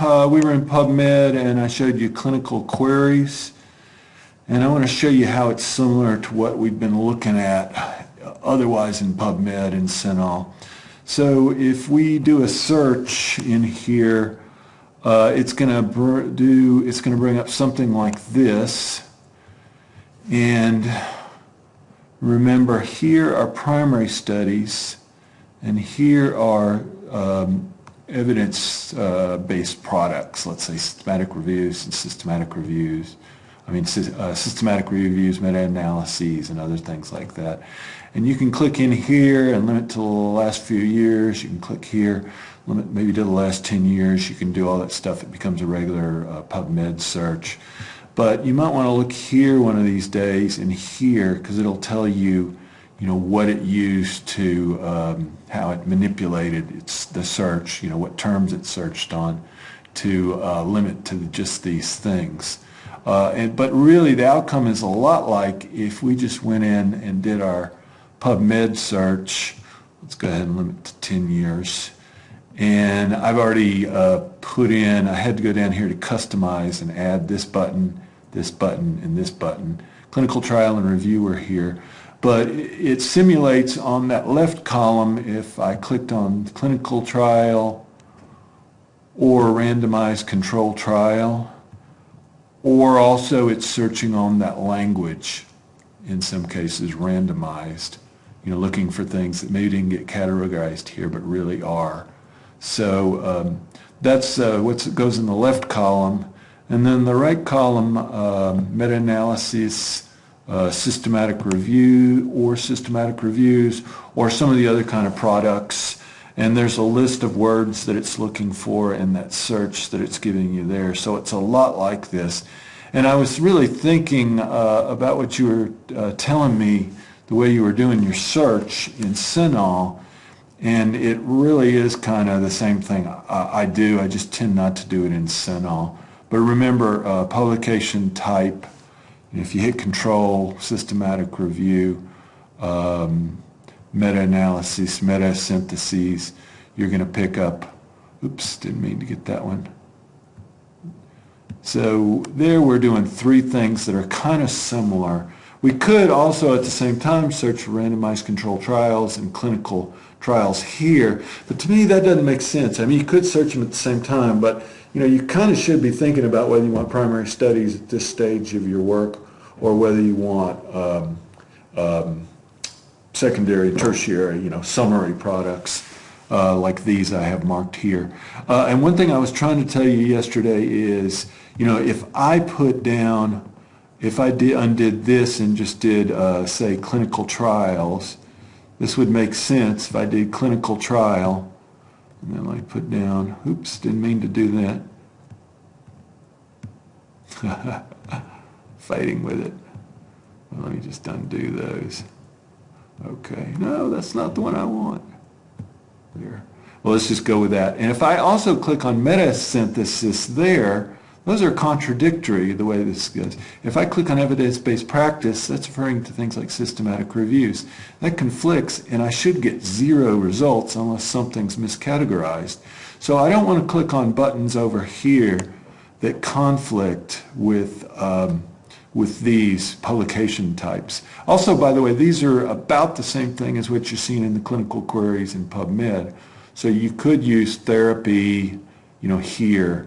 we were in PubMed and I showed you clinical queries, and I want to show you how it's similar to what we've been looking at otherwise in PubMed and CINAHL. So if we do a search in here, it's going to bring up something like this. And remember, here are primary studies, and here are evidence-based products, let's say systematic reviews and systematic reviews. Systematic reviews, meta-analyses, and other things like that. And you can click in here and limit to the last few years. You can click here, limit maybe to the last 10 years. You can do all that stuff. It becomes a regular PubMed search. But you might want to look here one of these days and here, because it'll tell you, what it used to, how it manipulated the search, what terms it searched on to limit to just these things. But really the outcome is a lot like if we just went in and did our PubMed search. Let's go ahead and limit to 10 years. And I've already put in, I had to go down here to customize and add this button, and this button. Clinical trial and review are here. But it simulates on that left column, if I clicked on clinical trial or randomized control trial, or also it's searching on that language, in some cases randomized, looking for things that maybe didn't get categorized here but really are. So that's what goes in the left column. And then the right column, meta-analysis, systematic review or systematic reviews, or some of the other kind of products. And there's a list of words that it's looking for in that search that it's giving you there. So it's a lot like this. And I was really thinking about what you were telling me, the way you were doing your search in CINAHL, and it really is kind of the same thing I do. I just tend not to do it in CINAHL. But remember, publication type, if you hit control, systematic review, meta-analysis, meta-syntheses, you're going to pick up, oops, didn't mean to get that one. So there we're doing three things that are kind of similar. We could also at the same time search for randomized controlled trials and clinical trials here, but to me that doesn't make sense. I mean, you could search them at the same time, but you kind of should be thinking about whether you want primary studies at this stage of your work or whether you want secondary, tertiary, summary products like these I have marked here. And one thing I was trying to tell you yesterday is, if I put down, if I undid this and just did, say, clinical trials, this would make sense if I did clinical trial. And then let me put down, oops, didn't mean to do that. Fighting with it. Well, let me just undo those. Okay, no, that's not the one I want. There. Well, let's just go with that. And if I also click on meta-synthesis there, those are contradictory the way this goes. If I click on evidence-based practice, that's referring to things like systematic reviews. That conflicts, and I should get 0 results unless something's miscategorized. So I don't want to click on buttons over here that conflict with these publication types. Also, by the way, these are about the same thing as what you're seeing in the clinical queries in PubMed. So you could use therapy, here,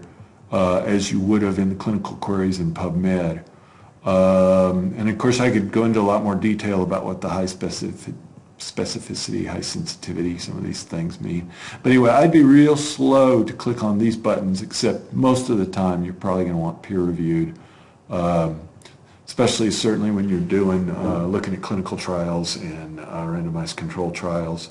as you would have in the clinical queries in PubMed. And of course I could go into a lot more detail about what the high specificity, high sensitivity, some of these things mean. But anyway, I'd be real slow to click on these buttons, except most of the time you're probably going to want peer-reviewed, especially certainly when you're doing, looking at clinical trials and randomized control trials.